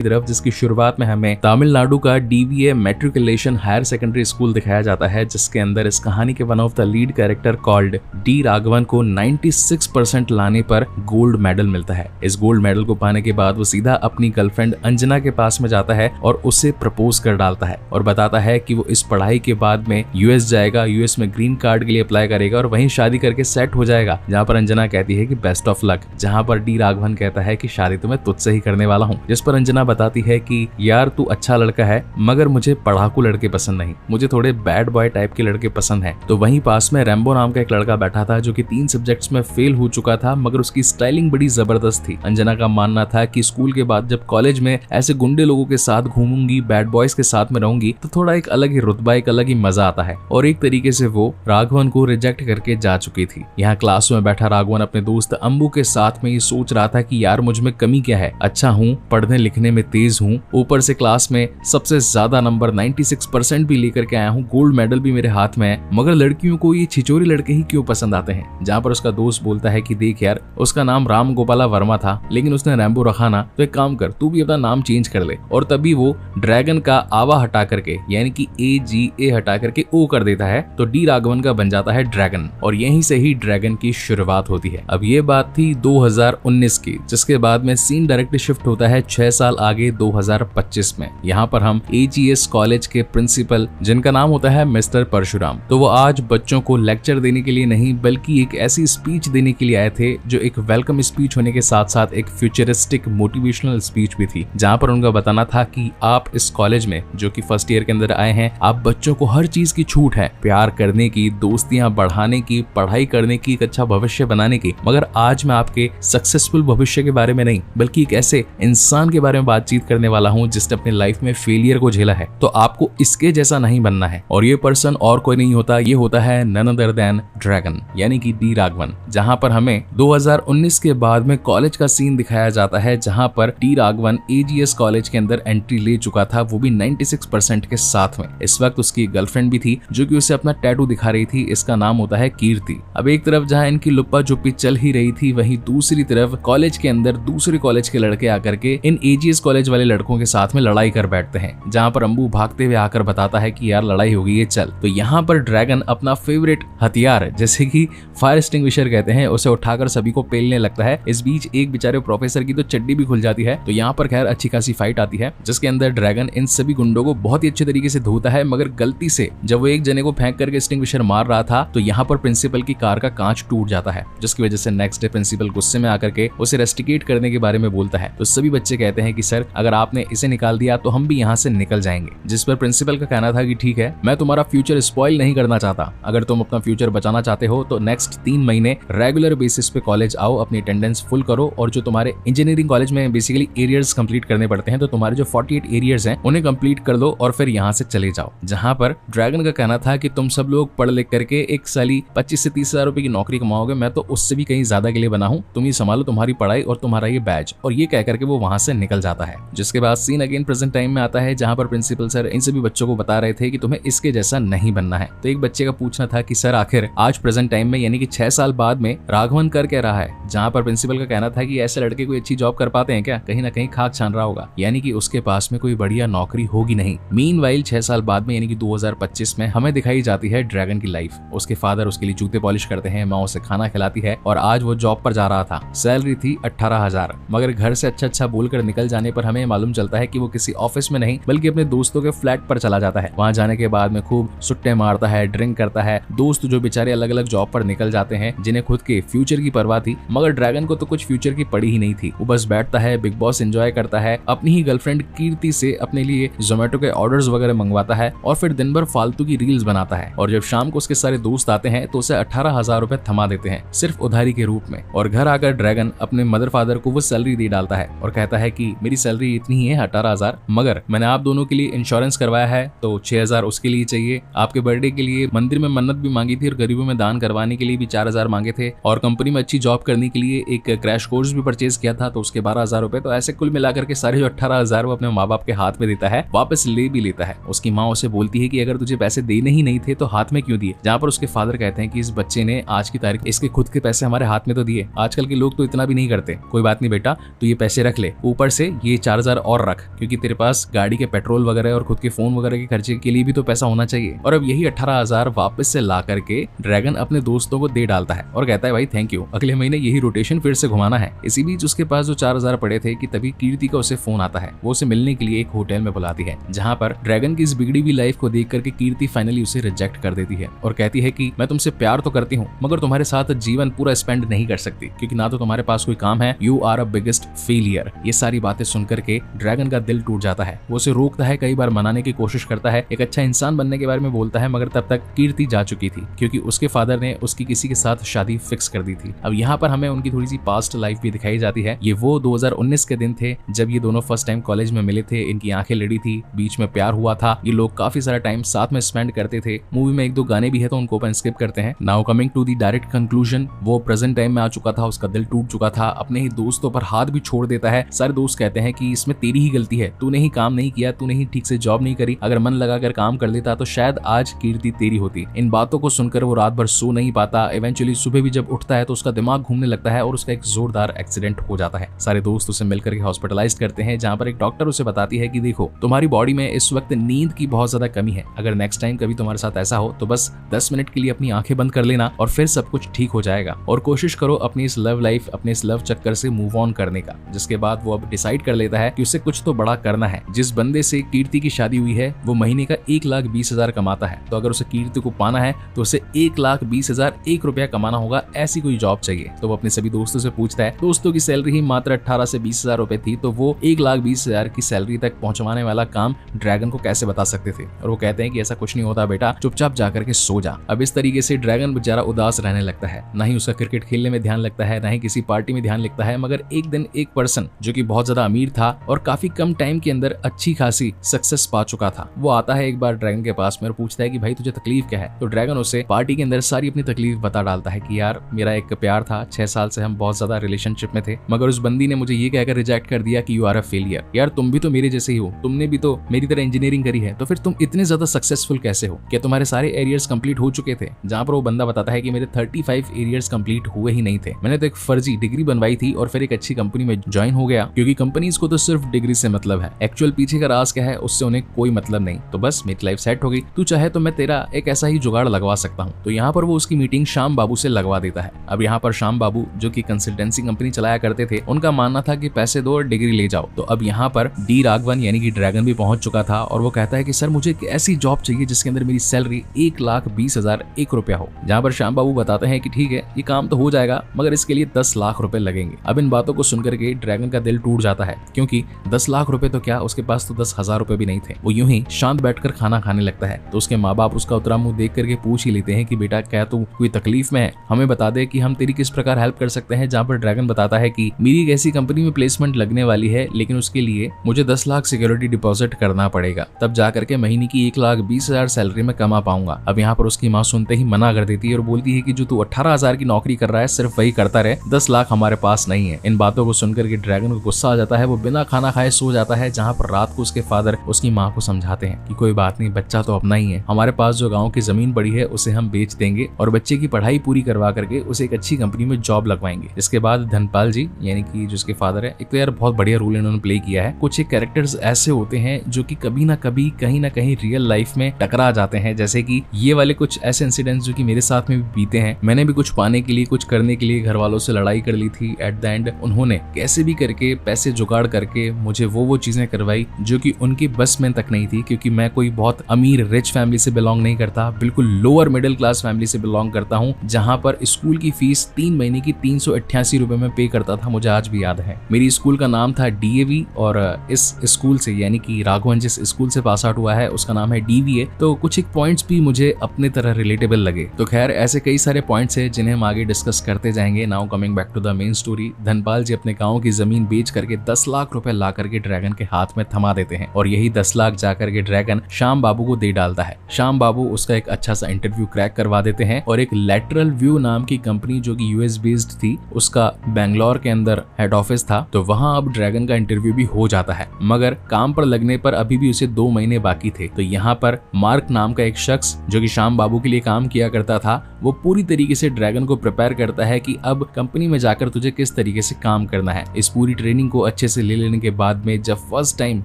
तरफ, जिसकी शुरुआत में हमें तमिलनाडु का DVA matriculation higher secondary school दिखाया जाता है, जिसके अंदर इस कहानी के one of the lead character called D Raghavan को 96% लाने पर गोल्ड मेडल मिलता है। इस गोल्ड मेडल को पाने के बाद वो सीधा अपनी गर्लफ्रेंड अंजना के पास में जाता है और उसे प्रपोज कर डालता है और बताता है कि वो इस पढ़ाई के बाद में यूएस जाएगा, यूएस में ग्रीन कार्ड के लिए अप्लाई करेगा और वहीं शादी करके सेट हो जाएगा। जहाँ पर अंजना कहती है कि बेस्ट ऑफ लक, जहाँ पर डी राघवन कहता है कि शादी तो मैं तुझसे ही करने वाला हूँ। जिस पर अंजना बताती है कि यार तू अच्छा लड़का है मगर मुझे पढ़ाकू लड़के पसंद नहीं, मुझे थोड़े बैड बॉय टाइप के लड़के पसंद हैं। तो वहीं पास में रैम्बो नाम का एक लड़का बैठा था जो कि 3 सब्जेक्ट्स में फेल हो चुका था, मगर उसकी स्टाइलिंग बड़ी जबरदस्त थी। अंजना का मानना था कि स्कूल के बाद जब कॉलेज में ऐसे गुंडे लोगों के साथ घूमूंगी, बैड बॉयज के साथ में रहूंगी तो थोड़ा एक अलग ही रुतबा, एक अलग ही मजा आता है। और एक तरीके से वो राघवन को रिजेक्ट करके जा चुकी थी। यहाँ क्लास में बैठा राघवन अपने दोस्त अंबू के साथ में ये सोच रहा था कि यार मुझ में कमी क्या है, अच्छा हूँ, पढ़ने लिखने में तेज हूँ, ऊपर से क्लास में सबसे ज्यादा नंबर 96% भी लेकर के आया हूँ, गोल्ड मेडल भी मेरे हाथ में है, मगर लड़कियों को ये छिचोरी लड़के ही क्यों पसंद आते हैं। जहाँ पर उसका दोस्त बोलता है कि देख यार उसका नाम राम गोपाला वर्मा था लेकिन उसने रैम्बो रखा ना, तो एक काम कर तू भी अपना नाम चेंज कर ले। और तभी वो ड्रैगन का आवा हटा करके यानी कि AGA हटा करके O कर देता है, तो डी राघवन का बन जाता है ड्रैगन और यहीं से ही ड्रैगन की शुरुआत होती है। अब ये बात थी 2019 की, जिसके बाद में सीन डायरेक्टली शिफ्ट होता है 6 साल आगे 2025 में। यहाँ पर हम AGS कॉलेज के प्रिंसिपल जिनका नाम होता है मिस्टर परशुराम, तो वो आज बच्चों को लेक्चर देने के लिए नहीं बल्कि एक ऐसी स्पीच देने के लिए आए थे जो एक वेलकम स्पीच होने के साथ साथ एक फ्यूचरिस्टिक मोटिवेशनल स्पीच भी थी। जहाँ पर उनका बताना था कि आप इस कॉलेज में जो कि फर्स्ट ईयर के अंदर आए हैं, आप बच्चों को हर चीज की छूट है, प्यार करने की, दोस्तियां बढ़ाने की, पढ़ाई करने की, एक अच्छा भविष्य बनाने की, मगर आज मैं आपके सक्सेसफुल भविष्य के बारे में नहीं बल्कि एक ऐसे इंसान के बारे में बातचीत करने वाला हूँ जिसने अपने लाइफ में फेलियर को झेला है। तो आपको इसके जैसा नहीं बनना है और ये पर्सन और कोई नहीं होता, ये होता है नन अदर देन ड्रैगन यानी कि डी राघवन। जहाँ पर हमें 2019 के बाद में कॉलेज का सीन दिखाया जाता है जहाँ पर डी राघवन AGS कॉलेज के अंदर एंट्री ले चुका था, वो भी 96% के साथ में। इस वक्त उसकी गर्लफ्रेंड भी थी जो कि उसे अपना टैटू दिखा रही थी, इसका नाम होता है कीर्ति। अब एक तरफ जहाँ इनकी लुप्पा चुप्पी चल ही रही थी, वहीं दूसरी तरफ कॉलेज के अंदर दूसरे कॉलेज के लड़के आकर के इन AGS कॉलेज वाले लड़कों के साथ में लड़ाई कर बैठते हैं। जहाँ पर अंबू भागते हुए आकर बताता है कि यार लड़ाई हो गई है चल। तो यहाँ पर ड्रैगन अपना फेवरेट हथियार जैसे कि फायर एक्सटिंग्विशर कहते हैं उसे उठाकर सभी को पेलने लगता है। इस बीच एक बेचारे प्रोफेसर की तो चड्डी भी खुल जाती है। तो यहाँ पर खैर अच्छी खासी फाइट आती है जिसके अंदर ड्रैगन इन सभी गुंडों को बहुत ही अच्छे तरीके से धोता है, मगर गलती से जब वो एक जने को फेंक करके एक्सटिंग्विशर मार रहा था तो यहाँ पर प्रिंसिपल की कार का कांच टूट जाता है, जिसकी वजह से नेक्स्ट डे प्रिंसिपल गुस्से में आकर के उसे रेस्टिकेट करने के बारे में बोलता है। तो सभी बच्चे कहते हैं कि सर अगर आपने इसे निकाल दिया तो हम भी यहाँ से निकल जाएंगे। जिस पर प्रिंसिपल का कहना था कि ठीक है, मैं तुम्हारा फ्यूचर स्पॉइल नहीं करना चाहता, अगर तुम अपना फ्यूचर बचाना चाहते हो तो नेक्स्ट 3 महीने रेगुलर बेसिस पे कॉलेज आओ, अपनी अटेंडेंस फुल करो और जो तुम्हारे इंजीनियरिंग कॉलेज में बेसिकली एरियर्स कंप्लीट करने पड़ते हैं तो तुम्हारे जो 48 एरियर्स हैं उन्हें कंप्लीट कर दो और फिर यहाँ से चले जाओ। जहाँ पर ड्रैगन का कहना था कि तुम सब लोग पढ़ लिख करके एक साली 25 से 30 हजार रुपए की नौकरी कमाओगे, मैं तो उससे भी कहीं ज्यादा के लिए बना हूँ, तुम ही संभालो तुम्हारी पढ़ाई और तुम्हारा ये बैच। और ये कह करके वो वहां से निकल जाता है। जिसके बाद सीन अगेन प्रेजेंट टाइम में आता है जहाँ पर प्रिंसिपल सर इन सभी बच्चों को बता रहे थे कि तुम्हें इसके जैसा नहीं बनना है। तो एक बच्चे का पूछना था कि सर आखिर आज प्रेजेंट टाइम में यानी कि 6 साल बाद में राघवन कर क्या रहा है। जहाँ पर प्रिंसिपल का कहना था कि ऐसे लड़के कोई अच्छी जॉब कर पाते हैं क्या, कहीं ना कहीं खाक छान रहा होगा, यानी कि उसके पास में कोई बढ़िया नौकरी होगी नहीं। मीनवाइल 6 साल बाद में यानी कि 2025 में हमें दिखाई जाती है ड्रैगन की लाइफ। उसके फादर उसके लिए जूते पॉलिश करते हैं, माँ उसे खाना खिलाती है और आज वो जॉब पर जा रहा था। सैलरी थी 18,000, मगर घर से अच्छा बोलकर निकल जाने पर हमें मालूम चलता है कि वो किसी ऑफिस में नहीं बल्कि अपने दोस्तों के फ्लैट पर चला जाता है। वहां जाने के बाद में खूब सुट्टे मारता है, ड्रिंक करता है। दोस्त जो बेचारे अलग अलग जॉब पर निकल जाते हैं जिन्हें खुद के फ्यूचर की परवाह थी, मगर ड्रैगन को तो कुछ फ्यूचर की पड़ी ही नहीं थी। वो बस बैठता है, बिग बॉस एंजॉय करता है, अपनी ही गर्लफ्रेंड कीर्ति से अपने लिए जोमेटो के ऑर्डर्स वगैरह मंगवाता है और फिर दिन भर फालतू की रील्स बनाता है। और जब शाम को उसके सारे दोस्त आते हैं तो उसे 18,000 रुपए थमा देते हैं सिर्फ उधारी के रूप में। और घर आकर ड्रैगन अपने मदर फादर को वो सैलरी दे डालता है और कहता है कि मेरी सैलरी इतनी ही है 18,000, मगर मैंने आप दोनों के लिए इंश्योरेंस करवाया है तो 6,000 उसके लिए चाहिए। आपके बर्थडे के लिए मंदिर में मन्नत भी मांगी थी और गरीबों में दान करवाने के लिए भी 4,000 मांगे थे और कंपनी में अच्छी जॉब करने के लिए एक क्रैश कोर्स भी परचेज किया था तो उसके 12,000 रुपए। तो ऐसे कुल मिलाकर के सारे जो 18,000 वो अपने माँ बाप के हाथ में देता है, वापस ले भी लेता है। उसकी माँ उसे बोलती है कि अगर तुझे पैसे देने ही नहीं थे तो हाथ में क्यों दिए। जहाँ पर उसके फादर कहते हैं कि इस बच्चे ने आज की तारीख इसके खुद के पैसे हमारे हाथ में तो दिए, आजकल के लोग तो इतना भी नहीं करते। कोई बात नहीं बेटा, तू ये पैसे रख ले, ऊपर से ये 4000 और रख, क्योंकि तेरे पास गाड़ी के पेट्रोल वगैरह और खुद के फोन वगैरह के खर्चे के लिए भी तो पैसा होना चाहिए। और अब यही 18,000 वापस से ला करके ड्रैगन अपने दोस्तों को दे डालता है और कहता है भाई थैंक यू, अगले महीने यही रोटेशन फिर से घुमाना है। इसी बीच उसके पास जो 4000 पड़े थे कि तभी कीर्ति का उसे फोन आता है। वो उसे मिलने के लिए एक होटल में बुलाती है, जहाँ पर ड्रैगन की इस बिगड़ी हुई लाइफ को देख करके कीर्ति फाइनली उसे रिजेक्ट कर देती है और कहती है कि मैं तुमसे प्यार तो करती हूँ, मगर तुम्हारे साथ जीवन पूरा स्पेंड नहीं कर सकती, क्योंकि ना तो तुम्हारे पास कोई काम है, you are a biggest failure. ये सारी बातें सुनकर के ड्रैगन का दिल टूट जाता है। वो उसे रोकता है, कई बार मनाने की कोशिश करता है, एक अच्छा इंसान बनने के बारे में बोलता है, मगर तब तक कीर्ति जा चुकी थी, क्योंकि उसके फादर ने उसकी किसी के साथ शादी फिक्स कर दी थी। अब यहाँ पर हमें उनकी थोड़ी सी पास्ट लाइफ भी दिखाई जाती है। ये वो 2019 के दिन थे जब ये दोनों फर्स्ट टाइम कॉलेज में मिले थे, इनकी आंखें लड़ी थी, बीच में प्यार हुआ था, ये लोग काफी सारा टाइम साथ में स्पेंड करते थे। मूवी में 1-2 गाने भी है तो उनको अपन स्किप करते हैं। Now coming to the direct conclusion, वो प्रेजेंट टाइम में आ चुका था, उसका दिल टूट चुका था, अपने ही दोस्तों पर हाथ भी छोड़ देता है। सारे दोस्त कहते हैं कि इसमें तेरी ही गलती है, तूने ही काम नहीं किया, तूने ही ठीक से जॉब नहीं करी, अगर मन लगाकर काम कर लेता तो शायद आज कीर्ति तेरी होती। इन बातों को सुनकर वो रात भर सो नहीं पाता। इवेंचुअली सुबह भी जब उठता है तो उसका दिमाग घूमने लगता है और उसका एक जोरदार एक्सीडेंट हो जाता है। सारे दोस्त उसे मिलकर के हॉस्पिटलाइज करते हैं, जहाँ पर एक डॉक्टर उसे बताती है कि देखो तुम्हारी बॉडी में इस वक्त नींद की बहुत ज्यादा कमी है, अगर नेक्स्ट टाइम कभी तुम्हारे साथ ऐसा हो तो बस 10 मिनट के लिए अपनी आंखें बंद कर लेना और फिर सब कुछ ठीक हो जाएगा, और कोशिश करो अपनी इस लव लाइफ, अपने इस लव चक्कर से मूव ऑन करने का। जिसके बाद वो अब डिसाइड कर लेता है कि उसे कुछ तो बड़ा करना है। जिस बंदे से कीर्ति की शादी हुई है वो महीने का 1,20,000 कमाता है, तो अगर उसे कीर्ति को पाना है तो उसे 1,20,001 रुपया कमाना होगा, ऐसी कोई जॉब चाहिए। तो वो अपने सभी दोस्तों से पूछता है, दोस्तों की सैलरी ही मात्र 18 से 20,000 रुपए थी, तो वो 1,20,000 की सैलरी तक पहुंचवाने वाला काम ड्रैगन को कैसे बता सकते थे। और वो कहते हैं कि ऐसा कुछ नहीं होता बेटा, चुपचाप जाकर के सो जा। अब इस तरीके से ड्रैगन बेचारा उदास रहने लगता है, ना ही उसका क्रिकेट खेलने में ध्यान लगता है, ना ही किसी पार्टी में ध्यान लगता है। मगर एक दिन एक पर्सन जो कि बहुत ज्यादा अमीर था और काफी कम टाइम के अंदर अच्छी खासी सक्सेस पा चुका था, वो आता है एक बार ड्रैगन के पास में और पूछता है कि भाई तुझे तकलीफ क्या है। तो ड्रैगन उसे पार्टी के अंदर सारी अपनी तकलीफ बता डालता है कि यार मेरा एक प्यार था, 6 साल से हम बहुत ज्यादा रिलेशनशिप में थे, मगर उस बंदी ने मुझे ये कहकर रिजेक्ट कर दिया कि यू आर अ फेलियर। यार तुम भी तो मेरे जैसे ही हो, तुमने भी तो मेरी तरह इंजीनियरिंग करी है, तो फिर तुम इतने ज्यादा सक्सेसफुल कैसे हो? क्या तुम्हारे सारे एरियर्स कंप्लीट हो चुके थे? जहाँ पर वो बंदा बताता है कि मेरे 35 एरियर्स कंप्लीट हुए ही नहीं थे, मैंने तो एक फर्जी डिग्री बनवाई थी और फिर एक अच्छी कंपनी में ज्वाइन हो गया, क्योंकि कंपनीज को तो सिर्फ डिग्री से मतलब है, एक्चुअल पीछे का राज क्या है उससे उन्हें कोई मतलब नहीं। तो बस मेरी लाइफ सेट हो गई, तू चाहे तो मैं तेरा एक ऐसा ही जुगाड़ लगवा सकता हूँ। तो यहाँ पर वो उसकी मीटिंग श्याम बाबू से लगवा देता है। अब यहाँ पर श्याम बाबू जो कि कंसल्टेंसी कंपनी चलाया करते थे, उनका मानना था कि पैसे दो और डिग्री ले जाओ। तो अब यहाँ पर डी राघवन यानी कि ड्रैगन भी पहुंच चुका था और वो कहता है कि सर मुझे एक ऐसी जॉब चाहिए जिसके अंदर मेरी सैलरी 1,20,001 रुपया हो। जहाँ पर श्याम बाबू बताते हैं कि ठीक है ये काम तो हो जाएगा, मगर इसके लिए 10 लाख रुपए लगेंगे। अब इन बातों को सुनकर के ड्रैगन का दिल टूट जाता है, क्योंकि 10 लाख रुपए तो क्या, उसके पास तो 10,000 रुपए भी नहीं थे। वो यूं ही शांत बैठकर खाना खाने लगता है। तो उसके माँ बाप उसका उतरा मुंह देख करके पूछ ही लेते हैं कि बेटा क्या तू कोई तकलीफ में है, हमें बता दे कि हम तेरी किस प्रकार हेल्प कर सकते हैं। जहाँ पर ड्रैगन बताता है कि मेरी एक ऐसी कंपनी में प्लेसमेंट लगने वाली है, लेकिन उसके लिए मुझे 10 लाख सिक्योरिटी डिपॉजिट करना पड़ेगा, तब जाकर के महीने की 1,20,000 सैलरी में कमा पाऊंगा। अब यहाँ पर उसकी माँ सुनते ही मना कर देती है और बोलती है कि जो तू 18,000 की नौकरी कर रहा है सिर्फ वही करता रहे, 10 लाख हमारे पास नहीं है। इन बातों को सुनकर के ड्रैगन को गुस्सा आ जाता है, वो बिना खाना खाए सो जाता है। जहाँ पर रात को उसके फादर उसकी माँ को समझाते हैं कि कोई बात नहीं, बच्चा तो अपना ही है, हमारे पास जो गाँव की जमीन पड़ी है उसे हम बेच देंगे और बच्चे की पढ़ाई पूरी करवा करके उसे एक अच्छी कंपनी में जॉब लगवाएंगे। इसके बाद धनपाल जी यानी कि जिसके फादर है, एक तो यार बहुत बढ़िया रोल इन्होंने प्ले किया है। कुछ एक कैरेक्टर्स ऐसे होते हैं जो कि कभी ना कभी कहीं ना कहीं रियल लाइफ में टकरा जाते हैं, जैसे कि ये वाले कुछ ऐसे इंसिडेंट्स जो कि मेरे साथ में भी बीते हैं। मैंने भी कुछ पाने के लिए, कुछ करने के लिए घर वालों से लड़ाई कर ली थी। एट द एंड उन्होंने कैसे भी करके पैसे जुगाड़ करके मुझे वो चीजें करवाई जो कि उनकी बस में तक नहीं थी, क्योंकि मैं कोई बहुत अमीर रिच फैमिली से बिलोंग नहीं करता, बिल्कुल लोअर मिडिल क्लास फैमिली से बिलोंग करता हूँ, जहाँ पर स्कूल की फीस 3 महीने की 388 रुपए में पे करता था। मुझे आज भी याद है। मेरी स्कूल का नाम था DAV और इस स्कूल से यानी कि राघवन जिस स्कूल से पास आउट हुआ है उसका नाम है DVA। तो कुछ एक पॉइंट्स भी मुझे अपने तरह रिलेटेबल लगे। तो खैर ऐसे कई सारे पॉइंट्स हैं जिन्हें हम आगे डिस्कस करते जाएंगे। Now coming back to the main story, Dhanpal ji अपने गाँव की जमीन बेच करके 10 लाख रुपए ला करके ड्रैगन के हाथ में थमा देते हैं और यही 10 लाख जाकर के ड्रैगन श्याम बाबू को दे डालता है। श्याम बाबू उसका एक अच्छा सा इंटरव्यू क्रैक करवा देते हैं और एक लैटरल व्यू नाम की कंपनी जो कि US बेस्ड थी, उसका बेंगलोर के अंदर हेड ऑफिस था, तो वहां अब ड्रैगन का इंटरव्यू भी हो जाता है। मगर काम पर लगने पर अभी भी उसे 2 महीने बाकी थे। तो यहाँ पर मार्क नाम का एक शख्स जो कि श्याम बाबू के लिए काम किया करता था, वो पूरी तरीके से ड्रैगन को प्रिपेयर करता है कि अब कंपनी में जाकर तुझे किस तरीके से काम करना है। इस पूरी ट्रेनिंग को अच्छे से से ले लेने के बाद में जब फर्स्ट टाइम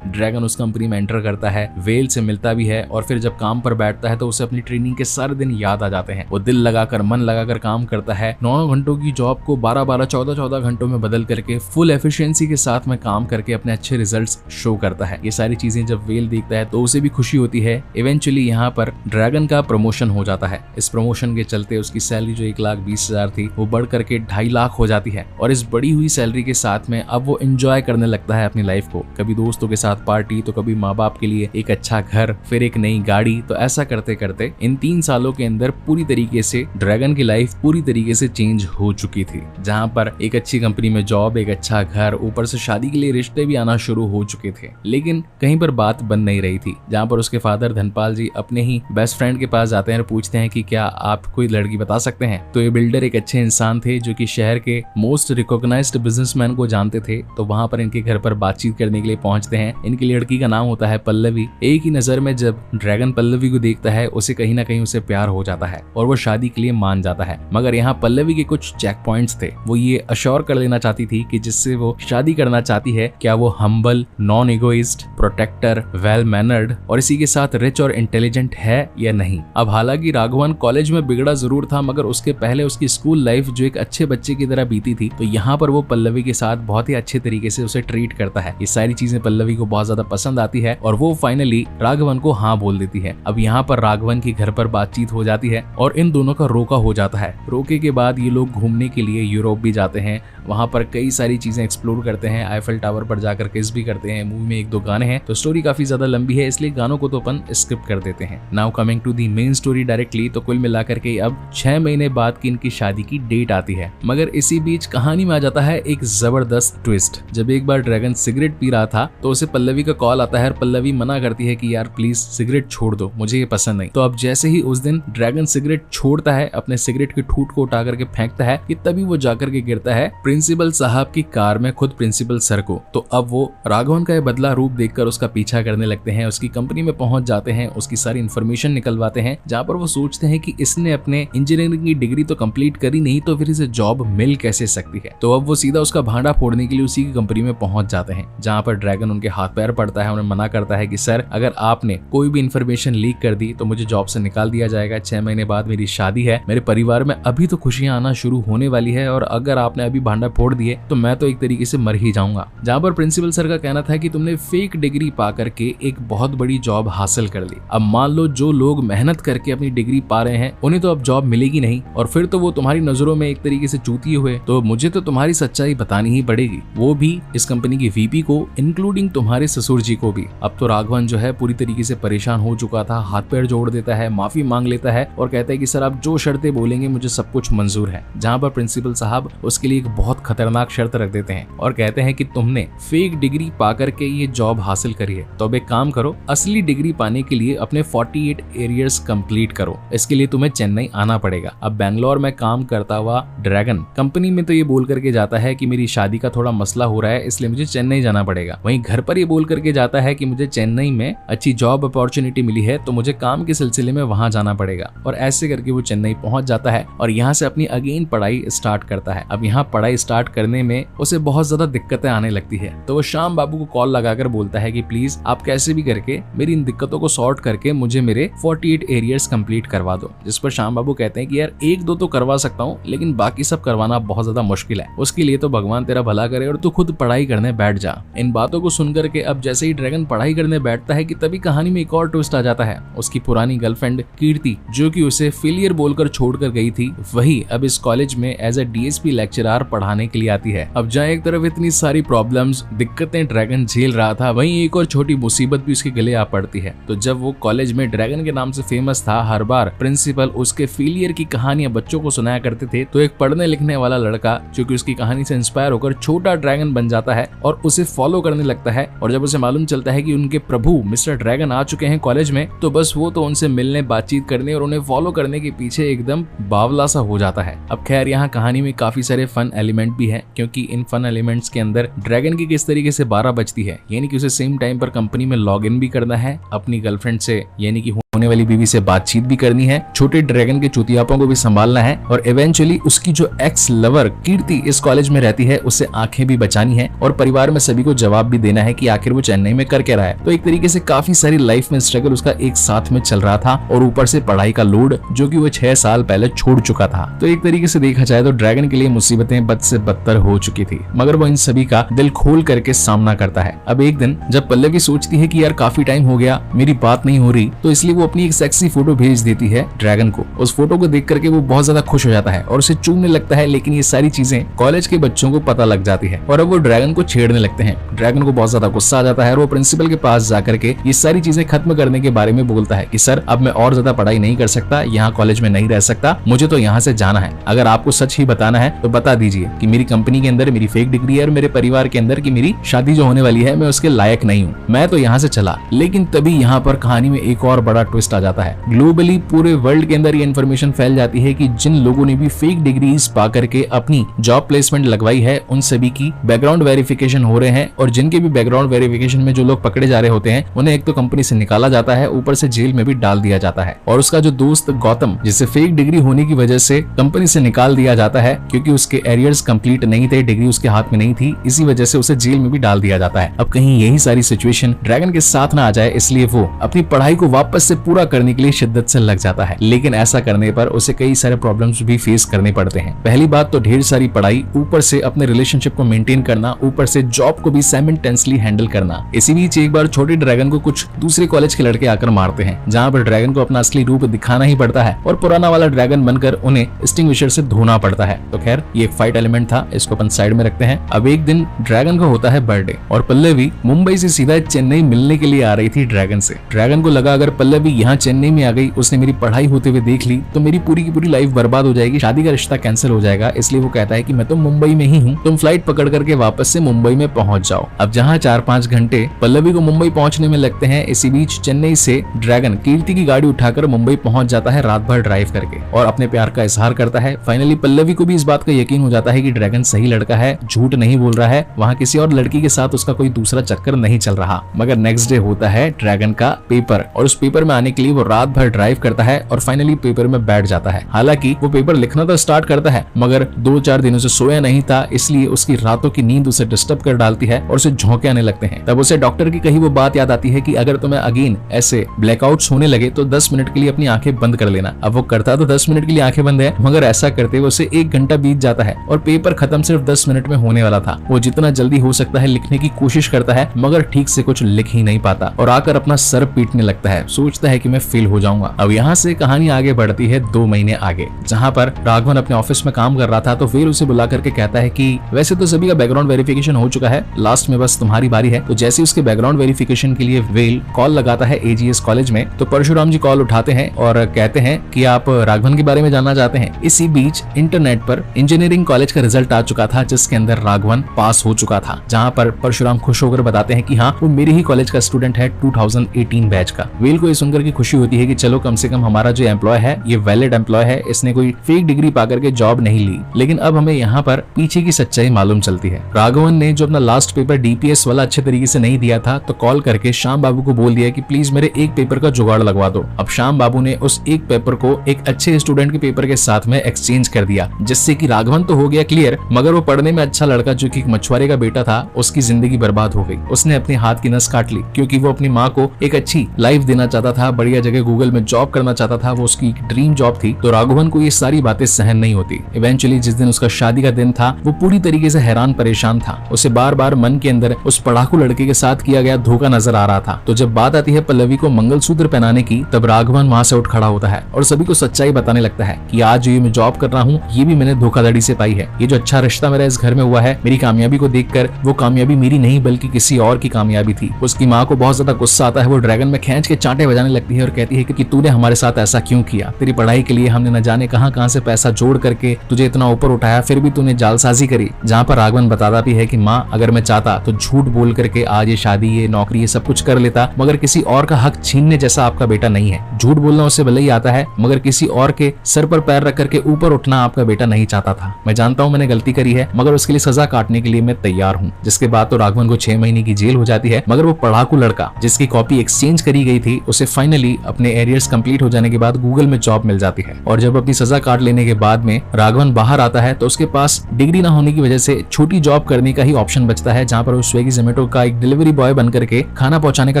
ड्रैगन उस कंपनी में एंटर करता है, वेल से मिलता भी है और फिर जब काम पर बैठता है तो उसे अपनी ट्रेनिंग के सारे दिन याद आ जाते हैं। वो दिल लगाकर मन लगाकर काम करता है, 9 घंटों की जॉब को 12-12, 14-14 घंटों में बदल करके फुल एफिशिएंसी के साथ में काम करके अपने अच्छे रिजल्ट्स शो करता है। ये सारी चीजें जब वेल देखता है तो उसे भी खुशी होती है। इवेंचुअली यहाँ पर ड्रैगन का प्रमोशन हो जाता है। इस प्रमोशन के चलते उसकी सैलरी जो 1,20,000 थी वो बढ़ करके 2.5 लाख हो जाती है और इस बढ़ी हुई सैलरी के साथ में अब वो एंजॉय करने लगता है अपनी लाइफ को। कभी दोस्तों के साथ पार्टी तो कभी माँ बाप के लिए एक अच्छा घर, फिर एक नई गाड़ी। तो ऐसा करते करते इन 3 सालों के अंदर पूरी तरीके से ड्रैगन की लाइफ पूरी तरीके से चेंज हो चुकी थी, जहाँ पर एक अच्छी कंपनी में जॉब, एक अच्छा घर, ऊपर से शादी के लिए रिश्ते भी आना शुरू हो चुके थे। लेकिन कहीं पर बात बन नहीं रही थी, जहाँ पर उसके फादर धनपाल जी अपने ही बेस्ट फ्रेंड के पास जाते हैं और पूछते हैं कि क्या आप कोई लड़की बता सकते हैं। तो ये बिल्डर एक अच्छे इंसान थे जो कि शहर के मोस्ट रिकॉग्नाइज्ड बिजनेसमैन को जानते थे। तो वहां पर इनके घर पर बातचीत करने के लिए पहुंचते हैं। इनकी लड़की का नाम होता है पल्लवी। एक ही नजर में जब ड्रैगन पल्लवी को देखता है उसे कहीं ना कहीं उसे प्यार हो जाता है और वो शादी के लिए मान जाता है। मगर यहाँ पल्लवी के कुछ चेक पॉइंट्स थे। वो ये अश्योर कर लेना चाहती थी कि जिससे वो शादी करना चाहती है क्या वो humble, non egoist, protector, well mannered और इसी के साथ रिच और इंटेलिजेंट है या नहीं। अब हालांकि राघवन कॉलेज में बिगड़ा जरूर था, मगर उसके पहले उसकी स्कूल लाइफ जो एक अच्छे बच्चे की तरह बीती थी। तो यहाँ पर वो पल्लवी के साथ बहुत ही अच्छे तरीके से उसे ट्रीट करता है। ये सारी चीजें पल्लवी को बहुत ज्यादा पसंद आती है और वो फाइनली राघवन को हाँ बोल देती है। अब यहाँ पर राघवन के घर पर बातचीत हो जाती है और इन दोनों का रोका हो जाता है। रोके के बाद ये लोग घूमने के लिए यूरोप भी जाते हैं। वहां पर कई सारी चीजें एक्सप्लोर करते हैं, आईफेल टावर पर जाकर किस भी करते हैं। मूवी में 1-2 गाने हैं तो स्टोरी काफी ज्यादा लंबी है, इसलिए गानों को तो अपन स्किप कर देते हैं। Now coming to the main story directly, तो कुल मिलाकर के अब 6 महीने बाद की इनकी शादी की डेट आती है। मगर इसी बीच कहानी में आ जाता है एक जबरदस्त ट्विस्ट। जब एक बार ड्रैगन सिगरेट पी रहा था तो उसे पल्लवी का कॉल आता है और पल्लवी मना करती है कि यार प्लीज सिगरेट छोड़ दो, मुझे ये पसंद नहीं। तो अब जैसे ही उस दिन ड्रैगन सिगरेट छोड़ता है, अपने सिगरेट के ठूठ को उठा करके फेंकता है कि तभी वो जाकर के गिरता है प्रिंसिपल साहब की कार में, खुद प्रिंसिपल सर को। तो अब वो राघवन का ये बदला रूप देखकर उसका पीछा करने लगते हैं। उसकी कंपनी में पहुंच जाते हैं, उसकी सारी इन्फॉर्मेशन निकलवाते हैं, जहां पर वो सोचते हैं कि इसने अपने इंजीनियरिंग की डिग्री तो कंप्लीट करी नहीं तो फिर इसे जॉब मिल कैसे सकती है। तो अब वो सीधा उसका भांडा फोड़ने के लिए उसी की कंपनी में पहुंच जाते हैं, जहां पर ड्रैगन उनके हाथ पैर पड़ता है, उन्हें मना करता है कि सर अगर आपने कोई भी इन्फॉर्मेशन लीक कर दी तो मुझे जॉब से निकाल दिया जाएगा। 6 महीने बाद मेरी शादी है, मेरे परिवार में अभी तो खुशियां आना शुरू होने वाली है और अगर आपने अभी भांडा फोड़ दिए तो मैं तो एक तरीके से मर ही जाऊंगा। जहां पर प्रिंसिपल सर का कहना था कि तुमने फेक डिग्री पा करके एक बहुत बड़ी जॉब हासिल कर ली। अब मान लो जो लोग मेहनत करके अपनी डिग्री पा रहे हैं उन्हें तो अब जॉब मिलेगी नहीं और फिर तो वो तुम्हारी नजरों में एक तरीके से चूतिए हुए। तो मुझे तो तुम्हारी सच्चाई बतानी ही पड़ेगी, वो भी इस कंपनी की वीपी को, इंक्लूडिंग तुम्हारे ससुर जी को भी। अब तो राघवन जो है पूरी तरीके से परेशान हो चुका था, हाथ पैर जोड़ देता है, माफी मांग लेता है और कहता है कि सर आप जो शर्तें बोलेंगे मुझे सब कुछ मंजूर है। जहां पर प्रिंसिपल साहब उसके लिए एक बहुत खतरनाक शर्त रख देते हैं और कहते हैं कि तुमने फेक डिग्री पा करके ये जॉब हासिल करी है, तो अब एक काम करो, असली डिग्री पाने के लिए अपने 48 एरियर्स कंप्लीट करो। इसके लिए तुम्हें चेन्नई आना पड़ेगा। अब बैंगलोर में काम करता हुआ ड्रैगन कंपनी में तो ये बोल करके जाता है कि मेरी शादी का थोड़ा मसला हो रहा है इसलिए मुझे चेन्नई जाना पड़ेगा। वहीं घर पर ये बोल करके जाता है कि मुझे चेन्नई में अच्छी जॉब अपॉर्चुनिटी मिली है तो मुझे काम के सिलसिले में वहां जाना पड़ेगा। और ऐसे करके वो चेन्नई पहुंच जाता है और यहाँ से अपनी अगेन पढ़ाई स्टार्ट करता है। अब यहाँ पढ़ाई स्टार्ट करने में उसे बहुत ज्यादा दिक्कतें आने लगती है। तो वो श्याम बाबू को कॉल लगाकर बोलता है कि प्लीज आप कैसे भी करके मेरी इन दिक्कतों को सॉर्ट करके मुझे मेरे 48 एरियर्स कंप्लीट करवा दो। जिस पर श्याम बाबू कहते हैं कि यार 1-2 तो करवा सकता हूँ लेकिन बाकी सब करवाना बहुत ज्यादा मुश्किल है, उसके लिए तो भगवान तेरा भला करे और तू खुद पढ़ाई करने बैठ जा। इन बातों को सुनकर के अब जैसे ही ड्रैगन पढ़ाई करने बैठता है कि तभी कहानी में एक और ट्विस्ट आ जाता है। उसकी पुरानी गर्लफ्रेंड कीर्ति जो कि उसे फेलियर बोलकर छोड़कर गई थी, वही अब इस कॉलेज में एज ए डीएसपी लेक्चरर पढ़ाने के लिए आती है। अब जहाँ एक तरफ इतनी सारी प्रॉब्लम्स, दिक्कतें ड्रैगन झेल रहा था, वहीं एक और छोटी मुसीबत भी उसके गले आ पड़ती है। तो जब वो कॉलेज में ड्रैगन के नाम से फेमस था, हर बार प्रिंसिपल उसके फेलियर की कहानियां बच्चों को सुनाया करते थे, तो एक पढ़ने लिखने वाला लड़का जो कि उसकी कहानी से इंस्पायर होकर छोटा ड्रैगन बन जाता है और उसे फॉलो करने लगता है। और जब उसे मालूम चलता है कि उनके प्रभु मिस्टर ड्रैगन आ चुके हैं कॉलेज में, तो बस वो तो उनसे मिलने, बातचीत करने और उन्हें फॉलो करने के पीछे एकदम बावला सा हो जाता है। अब खैर यहाँ कहानी में काफी सारे फन एलिमेंट भी है, क्योंकि इन फन एलिमेंट्स के अंदर ड्रैगन की किस तरीके से 12 बजती है, यानी कि उसे सेम टाइम पर कंपनी में लॉग इन भी करना है, अपनी गर्लफ्रेंड से यानी कि होने वाली बीवी से बातचीत भी करनी है, छोटे ड्रैगन के चुतियापों को भी संभालना है और इवेंचुअली उसकी जो एक्स लवर कीर्ति इस कॉलेज में रहती है उससे आंखें भी बचानी है और परिवार में सभी को जवाब भी देना है कि आखिर वो चेन्नई में कर क्या रहा है। तो एक तरीके से काफी सारी लाइफ में स्ट्रगल उसका एक साथ में चल रहा था और ऊपर से पढ़ाई का लोड जो कि वो 6 साल पहले छोड़ चुका था। तो एक तरीके से देखा जाए तो ड्रैगन के लिए मुसीबतें बद से बदतर हो चुकी थी, मगर वो इन सभी का दिल खोल करके सामना करता है। अब एक दिन जब पल्लवी सोचती है कि यार काफी टाइम हो गया मेरी बात नहीं हो रही, तो इसलिए वो अपनी एक सेक्सी फोटो भेज देती है ड्रैगन को। उस फोटो को देख करके वो बहुत ज्यादा खुश हो जाता है और उसे चूमने लगता है, लेकिन ये सारी चीजें कॉलेज के बच्चों को पता लग जाती है और अब वो ड्रैगन को छेड़ने लगते हैं। ड्रैगन को बहुत ज्यादा गुस्सा आ जाता है और वो प्रिंसिपल के पास जाकर के ये सारी चीजें खत्म करने के बारे में बोलता है कि सर अब मैं और ज्यादा पढ़ाई नहीं कर सकता, यहाँ कॉलेज में नहीं रह सकता, मुझे तो यहाँ से जाना है। अगर आपको सच ही बताना है तो बता दीजिए कि मेरी कंपनी के अंदर मेरी फेक डिग्री है और मेरे परिवार के अंदर की मेरी शादी जो होने वाली है मैं उसके लायक नहीं हूँ, मैं तो यहाँ से चला। लेकिन तभी यहाँ पर कहानी में एक और बड़ा ट्विस्ट आ जाता है। ग्लोबली पूरे वर्ल्ड के अंदर ये इन्फॉर्मेशन फैल जाती है कि जिन लोगों ने भी फेक डिग्रीज पा करके अपनी जॉब प्लेसमेंट लगवाई है उन सभी की बैकग्राउंड वेरिफिकेशन हो रहे हैं और जिनके भी बैकग्राउंड वेरिफिकेशन में जो लोग पकड़े जा रहे होते हैं उन्हें एक तो कंपनी से निकाला जाता है, ऊपर से जेल में भी डाल दिया जाता है। और उसका जो दोस्त गौतम, जिसे फेक डिग्री होने की वजह से कंपनी से निकाल दिया जाता है क्योंकि उसके एरियर्स कंप्लीट नहीं थे, डिग्री उसके हाथ में नहीं थी, इसी वजह से उसे जेल में भी डाल दिया जाता है। अब कहीं यही सारी सिचुएशन ड्रैगन के साथ ना आ जाए, इसलिए वो अपनी पढ़ाई को वापस से पूरा करने के लिए शिद्दत से लग जाता है। लेकिन ऐसा करने पर उसे कई सारे प्रॉब्लम्स भी फेस करने पड़ते हैं। पहली बात तो ढेर सारी पढ़ाई, ऊपर से अपने रिलेशनशिप को मेंटेन करना, ऊपर से जॉब को भी साइमल्टेनियसली हैंडल करना। इसी बीच एक बार छोटे ड्रैगन को कुछ दूसरे कॉलेज के लड़के आकर मारते हैं, जहाँ पर ड्रैगन को अपना असली रूप दिखाना ही पड़ता है और पुराना वाला ड्रैगन बनकर उन्हें एक्सटिंग्विशर से धोना पड़ता है। तो खैर ये एक फाइट एलिमेंट था, इसको अपन साइड में रखते हैं। अब एक दिन ड्रैगन का होता है बर्थडे और पल्लवी मुंबई से सीधा चेन्नई मिलने के लिए आ रही थी ड्रैगन से। ड्रैगन को लगा अगर पल्लवी यहाँ चेन्नई में आ गई, उसने मेरी पढ़ाई होते हुए देख ली तो मेरी पूरी की पूरी लाइफ बर्बाद हो जाएगी, शादी का रिश्ता कैंसिल हो जाएगा। इसलिए वो कहता है कि मैं तो मुंबई में ही हूँ, तुम फ्लाइट पकड़ करके वापस से मुंबई में पहुंच जाओ। अब जहाँ 4-5 घंटे पल्लवी को मुंबई पहुंचने में लगते हैं, इसी बीच चेन्नई से ड्रैगन कीर्ति की गाड़ी उठाकर मुंबई पहुंच जाता है रात भर ड्राइव करके और अपने प्यार का इजहार करता है। फाइनली पल्लवी को भी इस बात का यकीन हो जाता है कि ड्रैगन सही लड़का है, झूठ नहीं बोल रहा है, वहाँ किसी और लड़की के साथ उसका कोई दूसरा चक्कर नहीं चल रहा। मगर नेक्स्ट डे होता है ड्रैगन का पेपर और उस पेपर में आने के लिए वो रात भर ड्राइव करता है और फाइनली पेपर में बैठ जाता है। हालांकि वो पेपर लिखना तो स्टार्ट करता है मगर 2-4 दिनों से सोया नहीं था, इसलिए उसकी रातों की नींद उसे डिस्टर्ब कर डालती है और उसे झोंके आने लगते हैं। तब उसे डॉक्टर की कही वो बात याद आती है कि अगर तुम्हें अगेन ऐसे ब्लैकआउट्स होने लगे तो 10 मिनट के लिए अपनी आंखें बंद कर लेना। अब वो करता तो 10 मिनट के लिए आंखें बंद है, मगर ऐसा करते हुए उसे 1 घंटा बीत जाता है और पेपर खत्म सिर्फ 10 मिनट में होने वाला था। वो जितना जल्दी हो सकता है लिखने की कोशिश करता है मगर ठीक से कुछ लिख ही नहीं पाता और आकर अपना सर पीटने लगता है, सोचता है कि मैं फेल हो जाऊंगा। अब यहाँ से कहानी आगे बढ़ती है 2 महीने आगे, जहाँ पर राघवन अपने ऑफिस में काम कर रहा था तो वेल उसे बुला करके कहता है कि वैसे तो सभी का बैकग्राउंड वेरिफिकेशन हो चुका है, लास्ट में बस तुम्हारी बारी है। तो जैसे उसके बैकग्राउंड वेरिफिकेशन के लिए वेल कॉल लगाता है एजीएस कॉलेज में, तो परशुराम जी कॉल उठाते हैं और कहते हैं कि आप राघवन के बारे में जानना चाहते हैं। इसी बीच इंटरनेट पर इंजीनियरिंग कॉलेज का रिजल्ट आ चुका था जिसके अंदर राघवन पास हो चुका था, जहाँ पर परशुराम खुश होकर बताते हैं कि हाँ वो मेरे ही कॉलेज का स्टूडेंट है 2018 बैच का। वेल को ये सुनकर की खुशी होती है कि चलो कम से कम हमारा जो एम्प्लॉय है ये वैलिड एम्प्लॉय है, इसने कोई फेक डिग्री पाकर के जॉब नहीं ली। लेकिन अब हमें यहाँ पर पीछे की सच्चाई मालूम चलती है। राघवन ने जो अपना लास्ट पेपर डीपीएस वाला अच्छे तरीके से नहीं दिया था तो कॉल करके श्याम बाबू को बोल दिया कि प्लीज मेरे एक पेपर का जुगाड़ लगवा दो। अब श्याम बाबू ने उस एक पेपर को एक अच्छे स्टूडेंट के पेपर के साथ में एक्सचेंज कर दिया, जिससे कि राघवन तो हो गया क्लियर, मगर वो पढ़ने में अच्छा लड़का जो कि एक मछुआरे का बेटा था उसकी जिंदगी बर्बाद हो गई। उसने अपने हाथ की नस काट ली क्योंकि वो अपनी माँ को एक अच्छी लाइफ देना चाहता था, बढ़िया जगह गूगल में जॉब करना चाहता था, वो उसकी ड्रीम जॉब थी। तो राघवन को ये सारी बातें सहन नहीं होती। इवेंचुअली जिस दिन उसका शादी का दिन था वो पूरी तरीके से हैरान परेशान था। उसे बार बार मन के अंदर उस पढ़ाकू लड़के के साथ किया गया धोखा नजर आ रहा था। तो जब बात आती है पल्लवी को मंगलसूत्र पहनाने की, तब राघवन वहां से उठ खड़ा होता है और सभी को सच्चाई बताने लगता है कि आज जो ये मैं जॉब कर रहा हूँ ये भी मैंने धोखाधड़ी से पाई है। ये जो अच्छा रिश्ता मेरा इस घर में हुआ है, मेरी कामयाबी को देखकर वो कामयाबी मेरी नहीं बल्कि किसी और की कामयाबी थी। उसकी माँ को बहुत ज्यादा गुस्सा आता है, वो ड्रैगन में खींच के चांटे बजाने लगती है और कहती है कि तूने हमारे साथ ऐसा क्यों किया, तेरी पढ़ाई के लिए हमने न जाने कहां से पैसा जोड़ करके तुझे इतना ऊपर उठाया, फिर भी तूने जालसाजी करी। जहाँ पर राघवन बताता भी है कि माँ अगर मैं चाहता तो झूठ बोल करके आज ये शादी ये नौकरी ये सब कुछ कर लेता, मगर किसी और का हक छीनने जैसा आपका बेटा नहीं है। झूठ बोलना उससे भले ही आता है मगर किसी और के सर पर पैर रख करके ऊपर उठना आपका बेटा नहीं चाहता था। मैं जानता हूँ मैंने गलती करी है मगर उसके लिए सजा काटने के लिए मैं तैयार हूँ। जिसके बाद तो राघवन को 6 महीने की जेल हो जाती है, मगर वो पढ़ाकू लड़का जिसकी कॉपी एक्सचेंज करी गई थी उसे फाइनली अपने एरियर्स कंप्लीट हो जाने के बाद गूगल में जॉब मिल जाती है। और जब अपनी सजा काट लेने के बाद में राघवन बाहर आता है तो उसके पास डिग्री ना होने की वजह से छोटी जॉब करने का ही ऑप्शन बचता है, जहाँ पर वो स्विगी जोमेटो का एक डिलीवरी बॉय बन करके खाना पहुंचाने का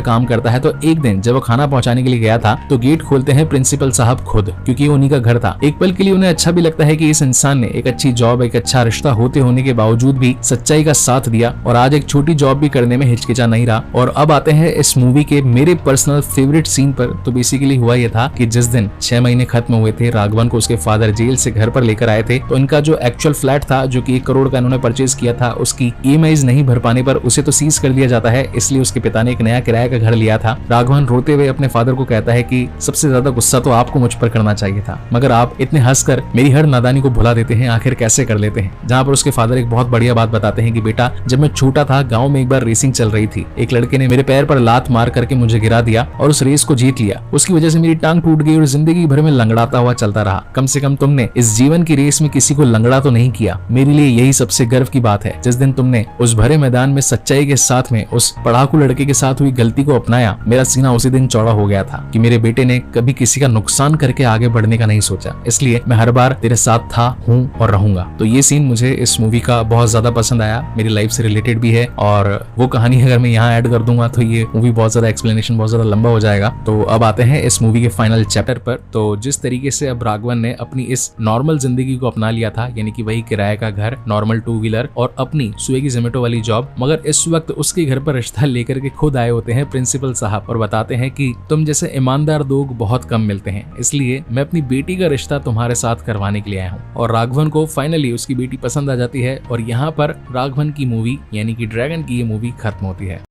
काम करता है। तो एक दिन जब वो खाना पहुंचाने के लिए गया था तो गेट खोलते हैं प्रिंसिपल साहब खुद, क्योंकि उन्हीं का घर था। एक पल के लिए उन्हें अच्छा भी लगता है कि इस इंसान ने एक अच्छी जॉब, एक अच्छा रिश्ता होते होने के बावजूद भी सच्चाई का साथ दिया और आज एक छोटी जॉब भी करने में हिचकिचा नहीं रहा। और अब आते हैं इस मूवी के मेरे पर्सनल फेवरेट सीन पर। तो बेसिकली हुआ यह था कि जिस दिन 6 महीने खत्म हुए थे, राघवन को उसके फादर जेल से घर पर लेकर आए थे, तो इनका जो एक्चुअल फ्लैट था जो कि 1 करोड़ का इन्होंने परचेज किया था, उसकी ईएमआईज नहीं भर पाने पर उसे तो सीज कर दिया जाता है। इसलिए उसके पिता ने एक नया किराए का घर लिया था। राघवन रोते हुए अपने फादर को कहता है कि सबसे ज्यादा गुस्सा तो आपको मुझ पर करना चाहिए था, मगर आप इतने हंसकर मेरी हर नादानी को भुला देते हैं, आखिर कैसे कर लेते हैं। जहाँ पर उसके फादर एक बहुत बढ़िया बात बताते हैं कि बेटा, जब मैं छोटा था गाँव में एक बार रेसिंग चल रही थी, एक लड़के ने मेरे पैर पर लात मार करके मुझे गिरा दिया और उस रेस को जीत लिया। उसकी वजह से मेरी टांग टूट गई और जिंदगी भर में लंगड़ाता हुआ चलता रहा। कम से कम तुमने इस जीवन की रेस में किसी को लंगड़ा तो नहीं किया। मेरे लिए यही सबसे गर्व की बात है। जिस दिन तुमने उस भरे मैदान में सच्चाई के साथ में उस पढ़ाकू लड़के के साथ हुई गलती को अपनाया, मेरा सीना उसी दिन चौड़ा हो गया था कि मेरे बेटे ने कभी किसी का नुकसान करके आगे बढ़ने का नहीं सोचा। इसलिए मैं हर बार तेरे साथ था, हूँ और रहूंगा। तो ये सीन मुझे इस मूवी का बहुत ज्यादा पसंद आया, मेरी लाइफ से रिलेटेड भी है। और वो कहानी अगर मैं यहाँ ऐड कर दूंगा तो ये मूवी बहुत ज्यादा एक्सप्लेनेशन बहुत ज्यादा लंबा हो जाएगा। तो अब आते हैं इस मूवी के फाइनल चैप्टर पर। तो जिस तरीके से अब राघवन ने अपनी इस नॉर्मल जिंदगी को अपना लिया था, यानी कि वही किराए का घर, नॉर्मल 2 व्हीलर और अपनी स्विगी जोमेटो वाली जॉब, मगर इस वक्त उसके घर पर रिश्ता लेकर के खुद आए होते हैं प्रिंसिपल साहब और बताते हैं कि तुम जैसे ईमानदार लोग बहुत कम मिलते हैं, इसलिए मैं अपनी बेटी का रिश्ता तुम्हारे साथ करवाने के लिए आया हूँ। और राघवन को फाइनली उसकी बेटी पसंद आ जाती है और यहाँ पर राघवन की मूवी यानी कि ड्रैगन की ये मूवी खत्म होती है।